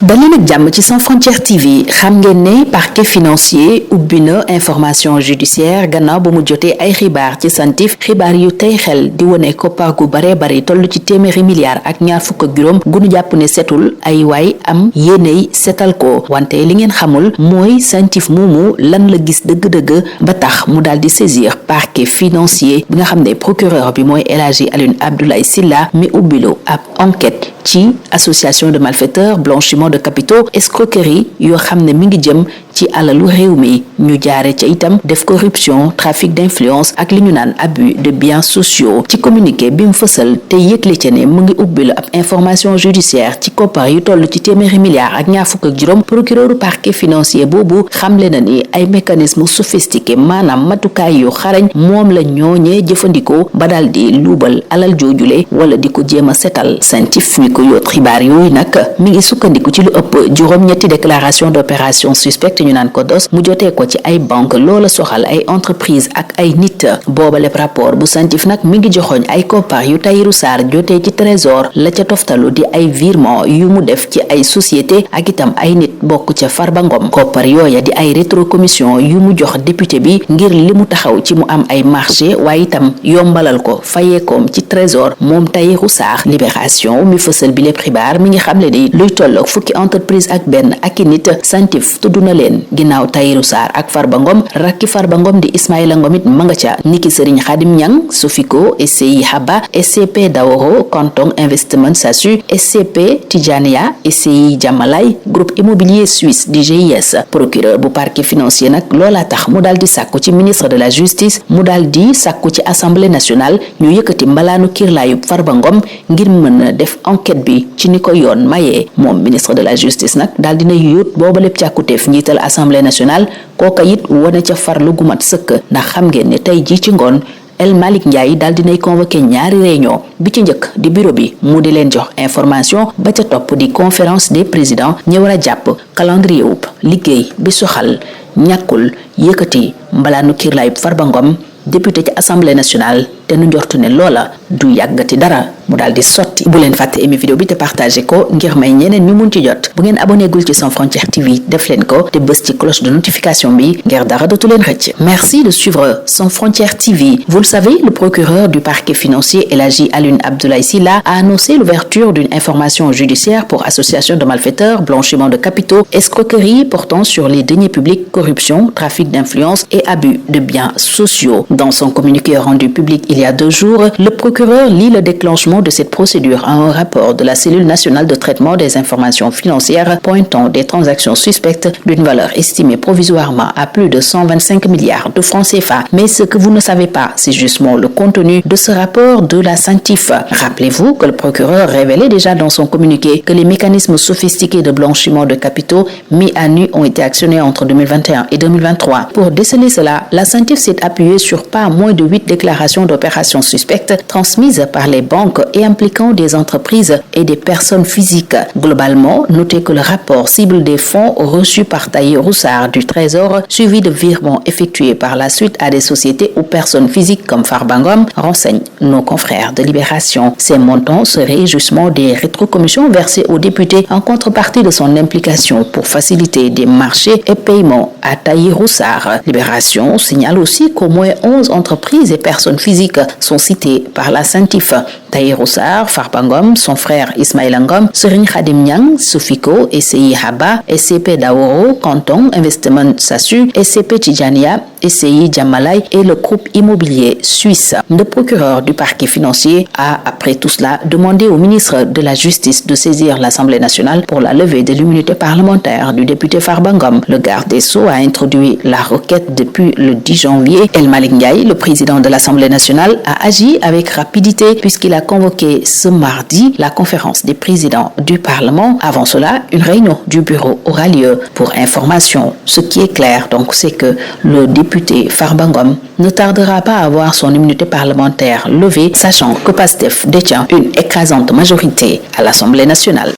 daleen ak jàmm ci Sans Frontières TV xam ngeen ne parquet financier ubbi na information judiciaire gannaaw ba mu jotee ay xibaar ci santif xibaar yu tey xel di wone koppar gu bare bare toll ci téeméeri milliards ak ñaar fukk ak juróom gunu jàpp ne setul ay waay am yéeney setal ko wante li ngeen xamul mooy santif moomu lan la gis dëgg-dëgg ba tax mu daal di saisir parquet financier bi nga xam ne procureur bi mooy El Hadji Alioune Abdoulaye Sylla mi ubbilu ab enquête ci association de malfaiteurs blanchiment de capitaux escroquerie yoo xam ne mi ngi jëm ci alalu réew mi ñu jaare ca itam def corruption trafic d'influence ak li ñu naan abus de biens sociaux ci communiqué bi mu fësal te yëgle ca ne mu ngi ubbilu ab information judiciaire ci koppar yu toll ci téeméeri milliards ak ñaar fukk ak juróom procureur parquet financier boobu xamle na ni ay mécanisme sophistiqué maanaam matukaay yu xarañ moom la ñooñee jëfandikoo ba daal di luubal alal joojule wala di ko jéem a setal santif mi ko yóot xibaar yooyu nag mi ngi sukkandiku ci lu ëpp juróom-ñetti déclaration d'opération suspecte ñu naan ko dos mu jotee ko ci ay banque loola soxal ay entreprise ak ay nit booba lépp rapport bu santif nag mi ngi joxoñ ay koppar yu Tahirou Sarr jotee ci trésor la ca toftalu di ay virement yu mu def ci ay société ak itam ay nit bokk ca Farba Ngom koppar yooya di ay rétrocommission yu mu jox député bi ngir li mu taxaw ci mu am ay marché waaye itam yombalal ko fayeekoom ci trésor moom Tahirou Sarr libération mi fësal bi lépp xibaar mi ngi xamle ni luy tolloog fukki entreprise ak benn ak i nit santif tudd na leen ginnaaw Tahirou Sarr ak Farba Ngom rakki Farba Ngom di Ismaïla Ngom it ma nga ca niki Serigne Khadim Niang Sofico SCI Haba SCP Daworo Canton Investment SASU SCP Tijania SCI Jamalay groupe immobilier suisse di GIS procureur bu parquet financier nag loola tax mu daal di sàkku ci ministre de la justice mu daal di sàkku ci assemblée nationale ñu yëkkati mbalaanu kiirlaayub Farba Ngom ngir mën a def enquête bi ci ni ko yoon mayee moom ministre de la justice nag daal dina yóot booba lépp càkkuteef njiital assemblée nationale kooka it wane ca farlu gu mat sëkk ndax xam ngeen ne tey ji ci ngoon El Malick Ndiaye daal dinay convoqué ñaari réunion bi ci njëkk di bureau bi mu di leen jox information ba ca topp di conférence des présidents ñi war a jàpp calendrier wub liggéey bi soxal ñàkkul yëkkati mbalaanu kiirlaay Farba Ngom député ci assemblée nationale te nu njortu ne loola du yàggati dara mu daal di sotti bu leen fàtte aimer vidéo bi te partagé ko ngir may ñeneen ñu mun ci jot bu ngeen abonné gul ci Sans Frontières TV def leen ko te bës ci cloche de notification bi ngir dara dootu leen rëcc. Merci de suivre Sans Frontières TV. Vous le savez, le procureur du parquet financier El Hadji Alioune Abdoulaye Sylla a annoncé l'ouverture d'une information judiciaire pour association de malfaiteurs, blanchiment de capitaux, escroquerie portant sur les deniers publics, corruption, trafic d'influence et abus de biens sociaux. Dans son communiqué rendu public il y a 2 jours, le procureur lie le déclenchement de cette procédure à un rapport de la cellule nationale de traitement des informations financières pointant des transactions suspectes d'une valeur estimée provisoirement à plus de 125 milliards de francs CFA. Mais ce que vous ne savez pas, c'est justement le contenu de ce rapport de la SANTIF. Rappelez-vous que le procureur révélait déjà dans son communiqué que les mécanismes sophistiqués de blanchiment de capitaux mis à nu ont été actionnés entre 2021 et 2023. Pour déceler cela, la SANTIF s'est appuyée sur pas moins de 8 déclarations d'opérations suspectes transmises par les banques et impliquant des entreprises et des personnes physiques. Globalement, notez que le rapport cible des fonds reçus par Tahirou Sarr du Trésor, suivi de virements effectués par la suite à des sociétés ou personnes physiques comme Farba Ngom, renseigne nos confrères de Libération. Ces montants seraient justement des rétrocommissions versées aux députés en contrepartie de son implication pour faciliter des marchés et paiements à Tahirou Sarr. Libération signale aussi qu'au moins 11 entreprises et personnes physiques sont citées par la SANTIF. Tahirou Sarr, Farba Ngom, son frère Ismaïla Ngom, Serigne Khadim Niang, Sofico, SCI Haba, SCP Daworo, Canton Investment SASU, SCP Tijania, SCI Jamalay et le groupe immobilier suisse. Le procureur du parquet financier a, après tout cela, demandé au ministre de la Justice de saisir l'Assemblée nationale pour la levée de l'immunité parlementaire du député Farba Ngom. Le garde des Sceaux a introduit la requête depuis le 10 janvier. El Malick Ndiaye, le président de l'Assemblée nationale, a agi avec rapidité puisqu'il a convoqué ce mardi la conférence des présidents du Parlement. Avant cela, une réunion du bureau aura lieu. Pour information, ce qui est clair, donc, c'est que le député Farba Ngom ne tardera pas à voir son immunité parlementaire levée, sachant que PASTEF détient une écrasante majorité à l'Assemblée nationale.